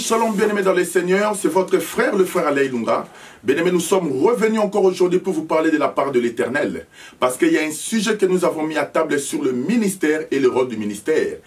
shalom, bien-aimés dans les seigneurs, c'est votre frère, le frère Alain Lunga. Bien-aimés, nous sommes revenus encore aujourd'hui pour vous parler de la part de l'Éternel. Parce qu'il y a un sujet que nous avons mis à table sur le ministère et le rôle du ministère.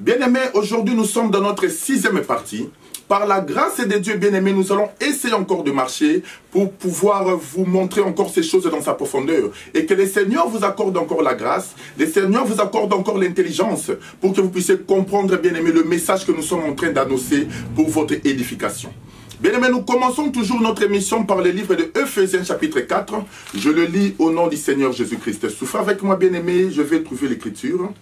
Bien-aimés, aujourd'hui nous sommes dans notre 6e partie. Par la grâce de Dieu, bien-aimés, nous allons essayer encore de marcher pour pouvoir vous montrer encore ces choses dans sa profondeur. Et que le Seigneur vous accorde encore la grâce, le Seigneur vous accorde encore l'intelligence pour que vous puissiez comprendre, bien-aimés, le message que nous sommes en train d'annoncer pour votre édification. Bien-aimés, nous commençons toujours notre émission par le livre de Ephésiens chapitre 4. Je le lis au nom du Seigneur Jésus-Christ. Souffrez avec moi, bien-aimés, je vais trouver l'écriture.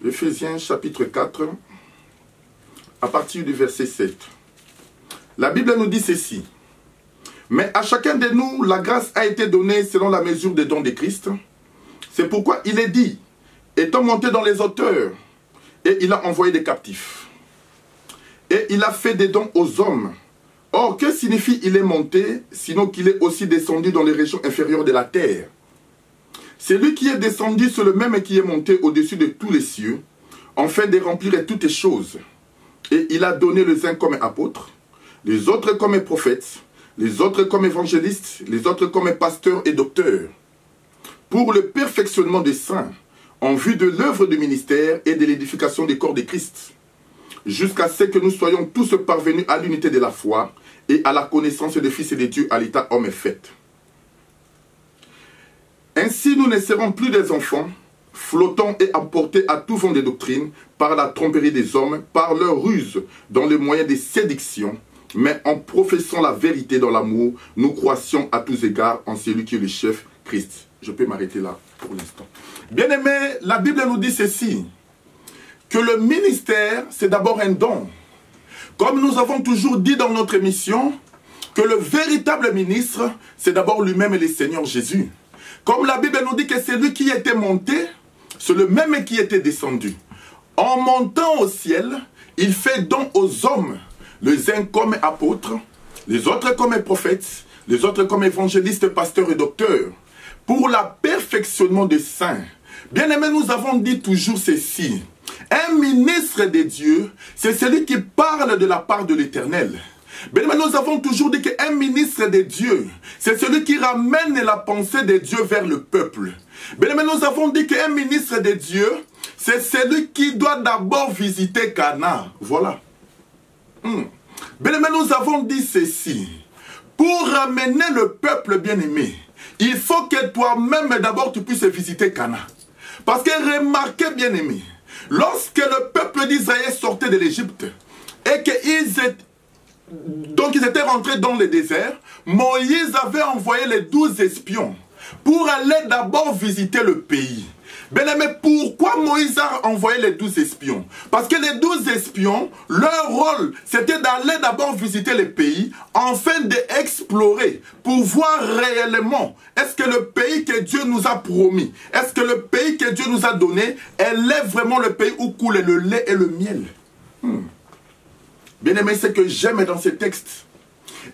Ephésiens chapitre 4. À partir du verset 7. La Bible nous dit ceci. Mais à chacun de nous, la grâce a été donnée selon la mesure des dons de Christ. C'est pourquoi il est dit, étant monté dans les hauteurs, et il a envoyé des captifs. Et il a fait des dons aux hommes. Or, que signifie il est monté, sinon qu'il est aussi descendu dans les régions inférieures de la terre? C'est lui qui est descendu, c'est le même qui est monté au-dessus de tous les cieux, afin de remplir toutes choses. Et il a donné les uns comme apôtres, les autres comme prophètes, les autres comme évangélistes, les autres comme pasteurs et docteurs, pour le perfectionnement des saints, en vue de l'œuvre du ministère et de l'édification du corps de Christ, jusqu'à ce que nous soyons tous parvenus à l'unité de la foi et à la connaissance des fils de Dieu à l'état homme fait. Ainsi nous ne serons plus des enfants, flottant et emportés à tout vent de doctrine, par la tromperie des hommes, par leur ruse, dans les moyens de séduction, mais en professant la vérité dans l'amour, nous croissions à tous égards en celui qui est le chef, Christ. Je peux m'arrêter là pour l'instant. Bien-aimés, la Bible nous dit ceci, que le ministère, c'est d'abord un don. Comme nous avons toujours dit dans notre émission, que le véritable ministre, c'est d'abord lui-même le Seigneur Jésus. Comme la Bible nous dit que c'est lui qui était monté, c'est le même qui était descendu. En montant au ciel, il fait don aux hommes, les uns comme apôtres, les autres comme prophètes, les autres comme évangélistes, pasteurs et docteurs, pour le perfectionnement des saints. Bien-aimés, nous avons dit toujours ceci. Un ministre de Dieu, c'est celui qui parle de la part de l'Éternel. Bien, nous avons toujours dit qu'un ministre de Dieu, c'est celui qui ramène la pensée de Dieu vers le peuple. Bien, nous avons dit qu'un ministre de Dieu, c'est celui qui doit d'abord visiter Cana. Voilà. Bien, nous avons dit ceci. Pour ramener le peuple bien-aimé, il faut que toi-même d'abord tu puisses visiter Cana. Parce que remarquez bien-aimé, lorsque le peuple d'Israël sortait de l'Égypte et qu'ils étaient rentrés dans le désert, Moïse avait envoyé les 12 espions pour aller d'abord visiter le pays. Bien-aimé, pourquoi Moïse a envoyé les 12 espions? Parce que les 12 espions, leur rôle, c'était d'aller d'abord visiter le pays, afin d'explorer, pour voir réellement, est-ce que le pays que Dieu nous a promis, est-ce que le pays que Dieu nous a donné, elle est vraiment le pays où coule le lait et le miel? Bien-aimé, ce que j'aime dans ce texte,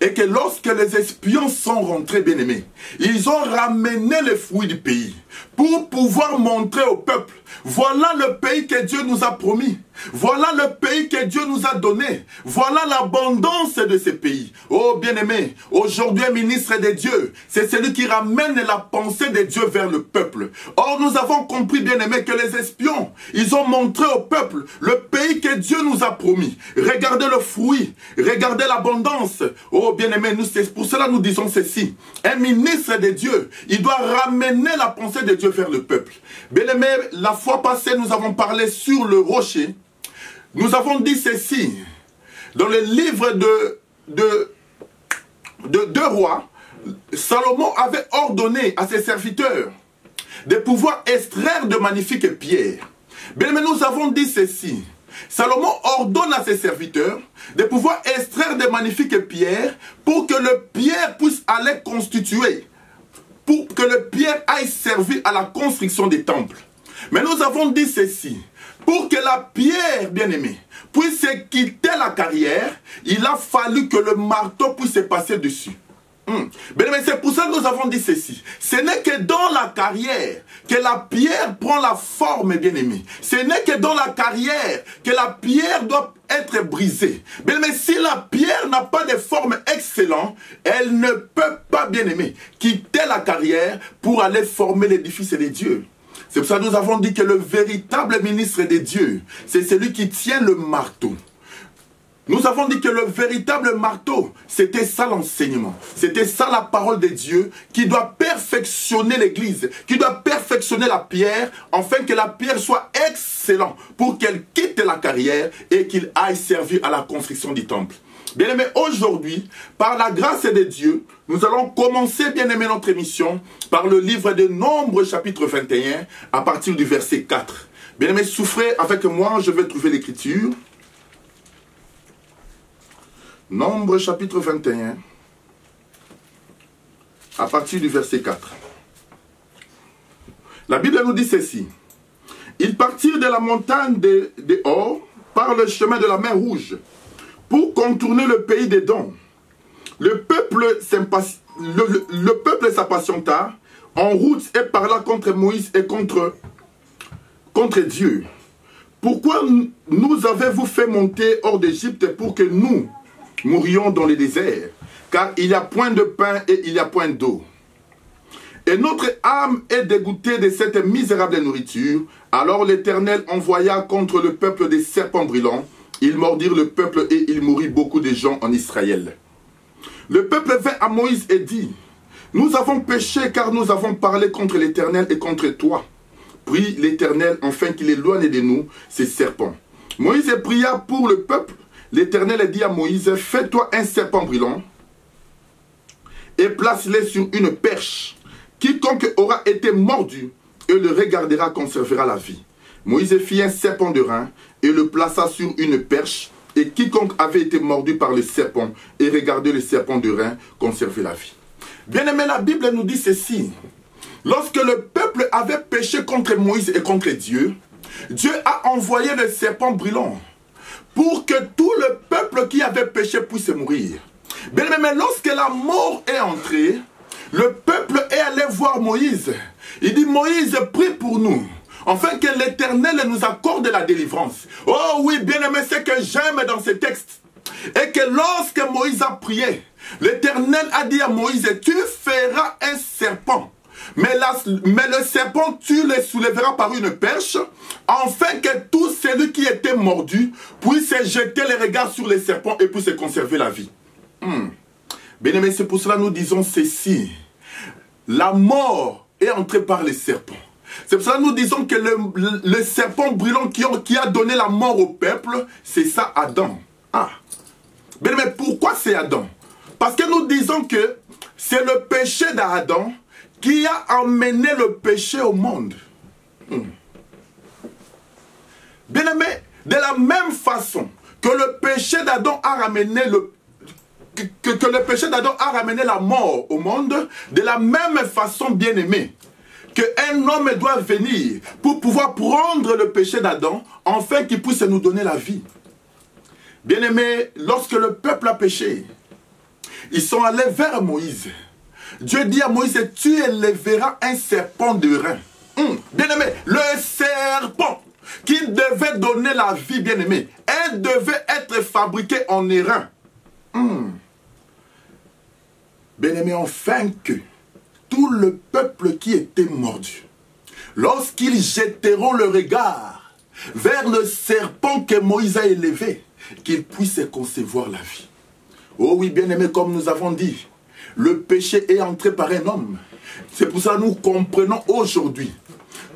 et que lorsque les espions sont rentrés, bien-aimés, ils ont ramené les fruits du pays pour pouvoir montrer au peuple, voilà le pays que Dieu nous a promis, voilà le pays que Dieu nous a donné, voilà l'abondance de ce pays. Oh bien-aimé, aujourd'hui un ministre de Dieu, c'est celui qui ramène la pensée de Dieu vers le peuple. Or nous avons compris, bien-aimé, que les espions, ils ont montré au peuple le pays que Dieu nous a promis. Regardez le fruit, regardez l'abondance. Oh bien-aimé, c'est pour cela que nous disons ceci. Un ministre de Dieu, il doit ramener la pensée de Dieu vers le peuple. Bien-aimé, la fois passée, nous avons parlé sur le rocher. Nous avons dit ceci. Dans le livre de 2 rois, Salomon avait ordonné à ses serviteurs de pouvoir extraire de magnifiques pierres. Bien-aimé, nous avons dit ceci. Salomon ordonne à ses serviteurs de pouvoir extraire de magnifiques pierres pour que le pierre puisse aller constituer, pour que le pierre aille servir à la construction des temples. Mais nous avons dit ceci, pour que la pierre, bien-aimée, puisse quitter la carrière, il a fallu que le marteau puisse passer dessus. Bien, mais c'est pour ça que nous avons dit ceci. Ce n'est que dans la carrière que la pierre prend la forme, bien-aimé. Ce n'est que dans la carrière que la pierre doit être brisée. Bien, mais si la pierre n'a pas de forme excellente, elle ne peut pas, bien-aimé, quitter la carrière pour aller former l'édifice de Dieu. C'est pour ça que nous avons dit que le véritable ministre de Dieu, c'est celui qui tient le marteau. Nous avons dit que le véritable marteau, c'était ça l'enseignement. C'était ça la parole de Dieu qui doit perfectionner l'église, qui doit perfectionner la pierre, afin que la pierre soit excellente pour qu'elle quitte la carrière et qu'il aille servir à la construction du temple. Bien-aimés, aujourd'hui, par la grâce de Dieu, nous allons commencer, bien-aimés, notre émission par le livre de Nombres, chapitre 21, à partir du verset 4. Bien-aimés, souffrez avec moi, je vais trouver l'écriture. Nombres chapitre 21, à partir du verset 4. La Bible nous dit ceci. Ils partirent de la montagne de Hor par le chemin de la mer Rouge pour contourner le pays d'Édom. Le peuple s'impatienta en route et parla contre Moïse et contre Dieu. Pourquoi nous avez-vous fait monter hors d'Égypte pour que nous mourions dans le désert, car il n'y a point de pain et il n'y a point d'eau. Et notre âme est dégoûtée de cette misérable nourriture. Alors l'Éternel envoya contre le peuple des serpents brûlants. Ils mordirent le peuple et il mourut beaucoup de gens en Israël. Le peuple vint à Moïse et dit, nous avons péché car nous avons parlé contre l'Éternel et contre toi. Prie l'Éternel afin qu'il éloigne de nous ces serpents. Moïse pria pour le peuple. L'Éternel dit à Moïse, fais-toi un serpent brûlant et place-le sur une perche. Quiconque aura été mordu et le regardera conservera la vie. Moïse fit un serpent de rein et le plaça sur une perche. Et quiconque avait été mordu par le serpent et regardait le serpent de rein conservait la vie. Bien-aimé, la Bible nous dit ceci. Lorsque le peuple avait péché contre Moïse et contre Dieu, Dieu a envoyé le serpent brûlant pour que tout le peuple qui avait péché puisse mourir. Bien, mais lorsque la mort est entrée, le peuple est allé voir Moïse. Il dit, Moïse, prie pour nous, afin que l'Éternel nous accorde la délivrance. Oh oui, bien aimé, c'est que j'aime dans ce texte. Et que lorsque Moïse a prié, l'Éternel a dit à Moïse, tu feras un serpent. Mais le serpent, tu le soulèveras par une perche, afin que tout celui qui était mordu puisse jeter les regards sur les serpents et puisse conserver la vie. Bien aimé, c'est pour cela que nous disons ceci. La mort est entrée par les serpents. C'est pour cela que nous disons que le serpent brûlant qui a donné la mort au peuple, c'est ça Adam. Bien aimé, pourquoi c'est Adam? Parce que nous disons que c'est le péché d'Adam qui a amené le péché au monde. Bien aimé, de la même façon que le péché d'Adam a ramené que le péché d'Adam a ramené la mort au monde, de la même façon, bien aimé, qu'un homme doit venir pour pouvoir prendre le péché d'Adam, afin qu'il puisse nous donner la vie. Bien aimé, lorsque le peuple a péché, ils sont allés vers Moïse. Dieu dit à Moïse, tu élèveras un serpent de rein. Bien aimé, le serpent qui devait donner la vie, bien aimé, elle devait être fabriquée en airain. Bien aimé, afin que tout le peuple qui était mordu, lorsqu'ils jetteront le regard vers le serpent que Moïse a élevé, qu'ils puissent concevoir la vie. Oh oui, bien aimé, comme nous avons dit, le péché est entré par un homme. C'est pour ça que nous comprenons aujourd'hui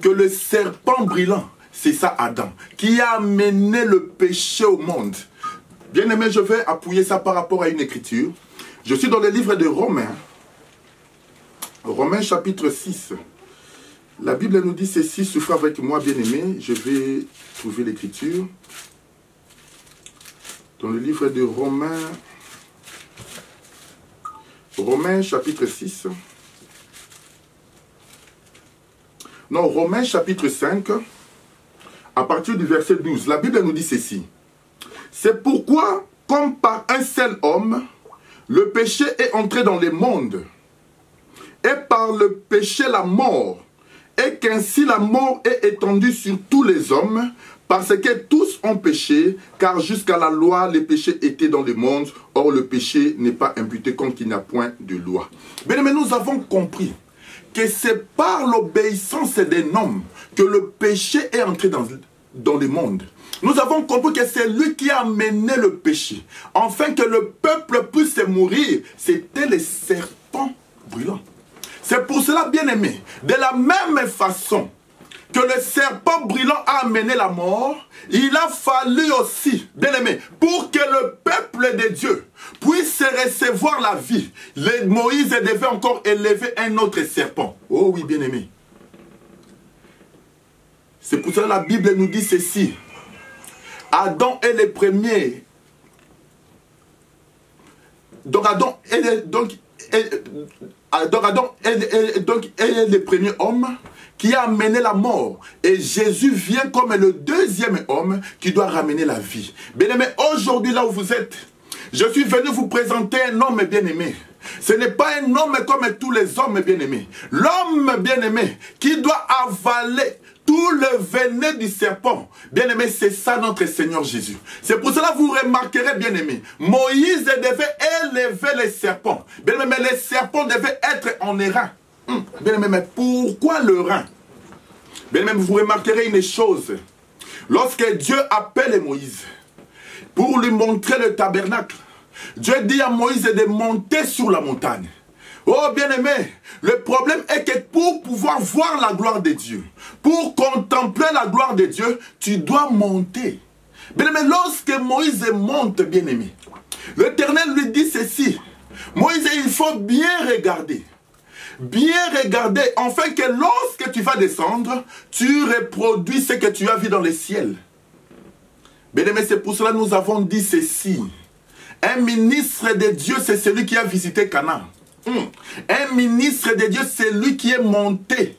que le serpent brûlant, c'est ça Adam, qui a amené le péché au monde. Bien aimé, je vais appuyer ça par rapport à une écriture. Je suis dans le livre de Romains. Romains chapitre 6. La Bible nous dit ceci, souffrez avec moi, bien aimé. Je vais trouver l'écriture. Dans le livre de Romains. Romains chapitre 6. Non, Romains chapitre 5. À partir du verset 12. La Bible nous dit ceci. C'est pourquoi, comme par un seul homme, le péché est entré dans le monde, et par le péché la mort, et qu'ainsi la mort est étendue sur tous les hommes, parce que tous ont péché, car jusqu'à la loi, les péchés étaient dans le monde. Or, le péché n'est pas imputé comme qu'il n'y a point de loi. Mais nous avons compris que c'est par l'obéissance d'un homme que le péché est entré dans le monde. Nous avons compris que c'est lui qui a amené le péché. Afin que le peuple puisse mourir, c'était les serpents brûlants. C'est pour cela, bien-aimé, de la même façon que le serpent brûlant a amené la mort, il a fallu aussi, bien-aimé, pour que le peuple de Dieu puisse recevoir la vie. Moïse devait encore élever un autre serpent. Oh oui, bien-aimé. C'est pour cela que la Bible nous dit ceci. Adam est le premier. Donc Adam est le premier homme qui a amené la mort. Et Jésus vient comme le deuxième homme qui doit ramener la vie. Bien-aimé, aujourd'hui là où vous êtes, je suis venu vous présenter un homme bien-aimé. Ce n'est pas un homme comme tous les hommes bien-aimés. L'homme bien-aimé qui doit avaler tout le venin du serpent. Bien-aimé, c'est ça notre Seigneur Jésus. C'est pour cela que vous remarquerez, bien-aimé, Moïse devait élever les serpents. Bien-aimé, les serpents devaient être en airain. Bien-aimé, mais pourquoi le rein? Bien-aimé, vous remarquerez une chose. Lorsque Dieu appelle Moïse pour lui montrer le tabernacle, Dieu dit à Moïse de monter sur la montagne. Oh bien-aimé, le problème est que pour pouvoir voir la gloire de Dieu, pour contempler la gloire de Dieu, tu dois monter. Bien-aimé, lorsque Moïse monte, bien-aimé, l'Éternel lui dit ceci. Moïse, il faut bien regarder. Bien regarder, afin que lorsque tu vas descendre, tu reproduis ce que tu as vu dans le ciel. Bien-aimé, c'est pour cela que nous avons dit ceci. Un ministre de Dieu, c'est celui qui a visité Canaan. Un ministre de Dieu, c'est lui qui est monté.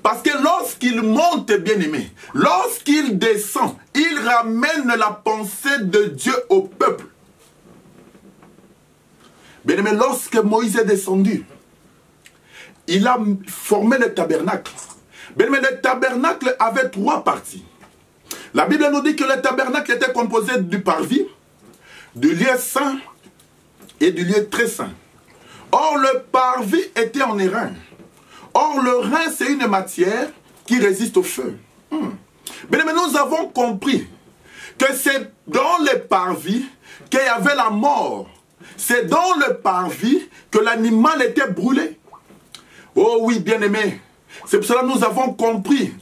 Parce que lorsqu'il monte, bien-aimé, lorsqu'il descend, il ramène la pensée de Dieu au peuple. Bien-aimé, lorsque Moïse est descendu, il a formé le tabernacle. Bien-aimé, le tabernacle avait 3 parties. La Bible nous dit que le tabernacle était composé du parvis, du lieu saint et du lieu très saint. Or, le parvis était en airain. Or, le rein, c'est une matière qui résiste au feu. Mais nous avons compris que c'est dans le parvis qu'il y avait la mort. C'est dans le parvis que l'animal était brûlé. Oh oui, bien-aimé. C'est pour cela que nous avons compris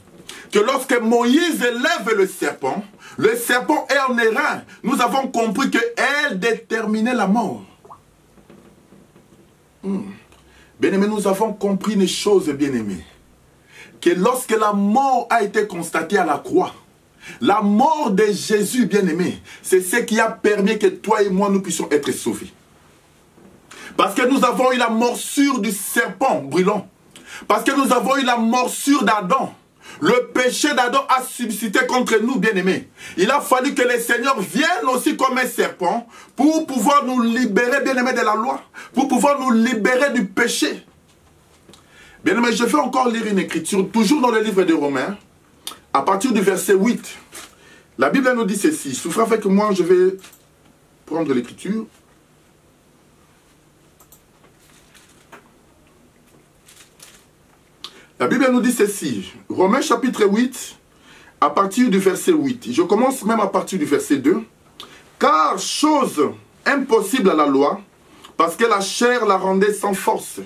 que lorsque Moïse lève le serpent est en airain. Nous avons compris qu'elle déterminait la mort. Bien-aimé, nous avons compris une chose, bien-aimé. Que lorsque la mort a été constatée à la croix, la mort de Jésus, bien-aimé, c'est ce qui a permis que toi et moi, nous puissions être sauvés. Parce que nous avons eu la morsure du serpent brûlant. Parce que nous avons eu la morsure d'Adam. Le péché d'Adam a subsisté contre nous, bien-aimés. Il a fallu que le Seigneur vienne aussi comme un serpent pour pouvoir nous libérer, bien-aimés, de la loi. Pour pouvoir nous libérer du péché. Bien-aimés, je vais encore lire une écriture, toujours dans le livre de Romains, à partir du verset 8. La Bible nous dit ceci. Souffrez avec moi, je vais prendre l'écriture. La Bible nous dit ceci, Romains chapitre 8, à partir du verset 8. Je commence même à partir du verset 2. Car chose impossible à la loi, parce que la chair la rendait sans force.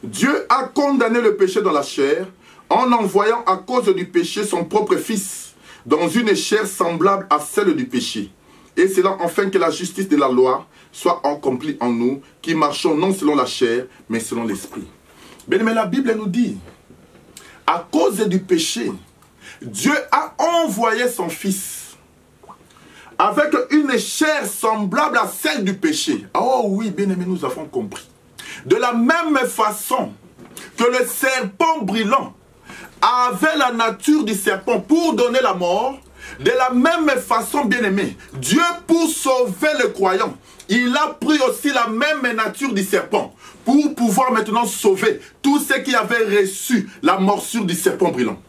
Dieu a condamné le péché dans la chair, en envoyant à cause du péché son propre Fils, dans une chair semblable à celle du péché. Et c'est là enfin que la justice de la loi soit accomplie en nous, qui marchons non selon la chair, mais selon l'esprit. Mais la Bible nous dit, à cause du péché, Dieu a envoyé son Fils avec une chair semblable à celle du péché. Oh oui, bien-aimés, nous avons compris. De la même façon que le serpent brûlant avait la nature du serpent pour donner la mort, de la même façon, bien-aimé, Dieu, pour sauver le croyant, il a pris aussi la même nature du serpent pour pouvoir maintenant sauver tous ceux qui avaient reçu la morsure du serpent brûlant.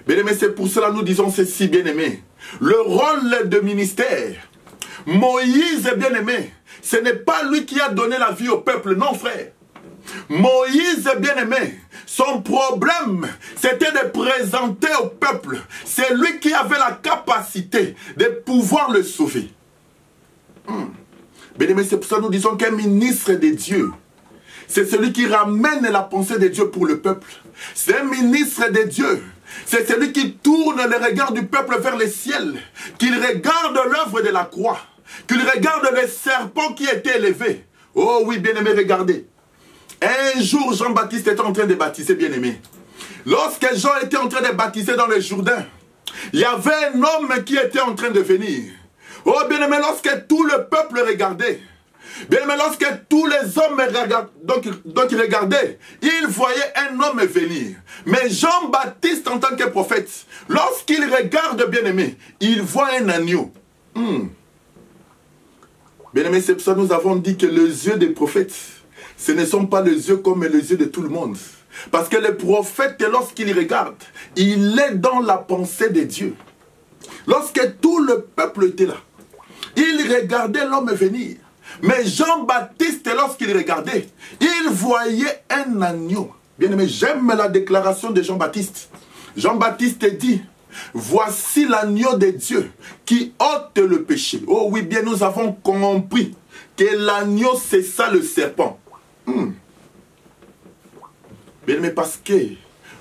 Bien-aimé, c'est pour cela que nous disons ceci, bien-aimé. Le rôle de ministère, Moïse, bien-aimé, ce n'est pas lui qui a donné la vie au peuple, non frère. Moïse, bien-aimé, son problème, c'était de présenter au peuple. C'est lui qui avait la capacité de pouvoir le sauver. Bien-aimé, c'est pour ça que nous disons qu'un ministre de Dieu, c'est celui qui ramène la pensée de Dieu pour le peuple. C'est un ministre de Dieu. C'est celui qui tourne le regard du peuple vers le ciel, qu'il regarde l'œuvre de la croix, qu'il regarde le serpent qui était élevé. Oh oui, bien-aimé, regardez. Un jour, Jean-Baptiste était en train de baptiser, bien-aimé. Lorsque Jean était en train de baptiser dans le Jourdain, il y avait un homme qui était en train de venir. Oh bien-aimé, lorsque tout le peuple regardait, bien-aimé, lorsque tous les hommes regardaient, donc ils regardaient, ils voyaient un homme venir. Mais Jean-Baptiste, en tant que prophète, lorsqu'il regarde, bien-aimé, il voit un agneau. Bien-aimé, c'est pour ça que nous avons dit que les yeux des prophètes, ce ne sont pas les yeux comme les yeux de tout le monde. Parce que le prophète, lorsqu'il regarde, il est dans la pensée de Dieu. Lorsque tout le peuple était là, il regardait l'homme venir. Mais Jean-Baptiste, lorsqu'il regardait, il voyait un agneau. Bien-aimé, j'aime la déclaration de Jean-Baptiste. Jean-Baptiste dit, voici l'agneau de Dieu qui ôte le péché. Oh oui, bien nous avons compris que l'agneau, c'est ça le serpent. Bien-aimé, parce que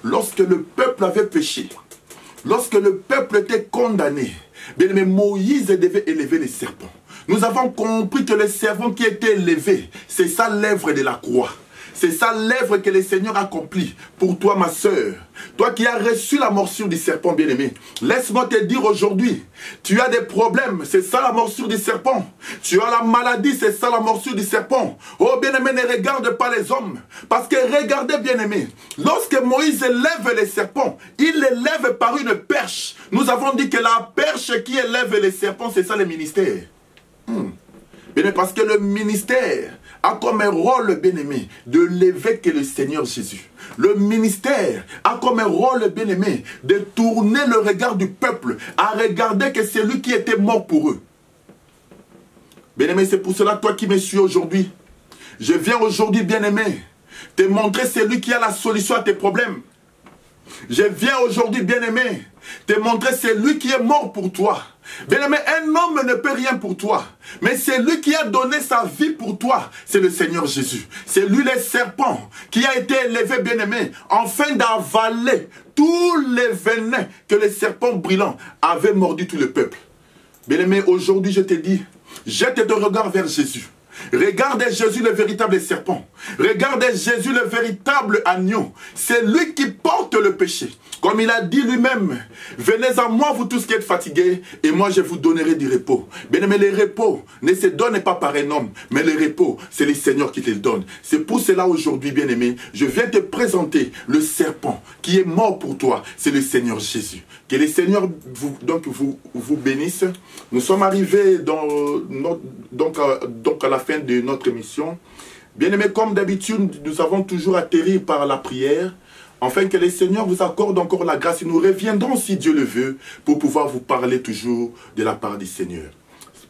lorsque le peuple avait péché, lorsque le peuple était condamné, bien-aimé, Moïse devait élever les serpents. Nous avons compris que le serpent qui était élevé, c'est ça l'œuvre de la croix. C'est ça l'œuvre que le Seigneur accomplit pour toi, ma soeur. Toi qui as reçu la morsure du serpent, bien-aimé. Laisse-moi te dire aujourd'hui, tu as des problèmes, c'est ça la morsure du serpent. Tu as la maladie, c'est ça la morsure du serpent. Oh, bien-aimé, ne regarde pas les hommes. Parce que regardez, bien-aimé, lorsque Moïse élève les serpents, il l'élève par une perche. Nous avons dit que la perche qui élève les serpents, c'est ça le ministère. Bien-aimé, parce que le ministère a comme un rôle, bien-aimé, de l'évêque et le Seigneur Jésus. Le ministère a comme un rôle, bien-aimé, de tourner le regard du peuple à regarder que c'est lui qui était mort pour eux. Bien-aimé, c'est pour cela, toi qui me suis aujourd'hui, je viens aujourd'hui, bien-aimé, te montrer celui qui a la solution à tes problèmes. Je viens aujourd'hui, bien-aimé, te montrer celui qui est mort pour toi. Bien-aimé, un homme ne peut rien pour toi. Mais c'est lui qui a donné sa vie pour toi. C'est le Seigneur Jésus. C'est lui le serpent qui a été élevé, bien-aimé, afin d'avaler tous les venins que le serpent brûlant avait mordu tout le peuple. Bien-aimé, aujourd'hui je te dis, jette ton regard vers Jésus. Regarde Jésus le véritable serpent. Regarde Jésus le véritable agneau. C'est lui qui porte le péché. Comme il a dit lui-même, venez à moi vous tous qui êtes fatigués et moi je vous donnerai du repos. Bien-aimé, le repos ne se donne pas par un homme, mais le repos c'est le Seigneur qui te le donne. C'est pour cela aujourd'hui, bien-aimé, je viens te présenter le serpent qui est mort pour toi. C'est le Seigneur Jésus. Que le Seigneur vous bénisse. Nous sommes arrivés à la fin de notre émission. Bien-aimés, comme d'habitude, nous avons toujours atterri par la prière, afin que le Seigneur vous accorde encore la grâce. Et nous reviendrons, si Dieu le veut, pour pouvoir vous parler toujours de la part du Seigneur.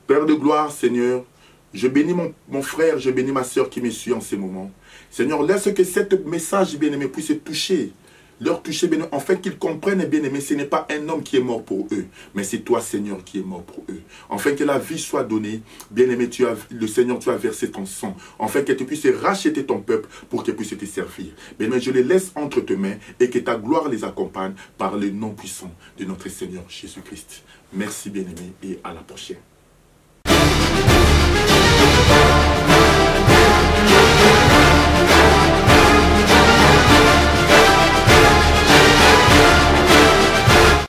Père de gloire, Seigneur, je bénis mon frère, je bénis ma soeur qui me suit en ce moment. Seigneur, laisse que ce message, bien-aimé, puisse toucher leur toucher, bien, afin qu'ils comprennent, bien aimé, ce n'est pas un homme qui est mort pour eux, mais c'est toi, Seigneur, qui est mort pour eux. Afin que la vie soit donnée, bien aimé, le Seigneur, tu as versé ton sang, afin que tu puisses racheter ton peuple pour qu'il puisse te servir. Bien aimé, je les laisse entre tes mains et que ta gloire les accompagne par le nom puissant de notre Seigneur Jésus-Christ. Merci, bien aimé, et à la prochaine.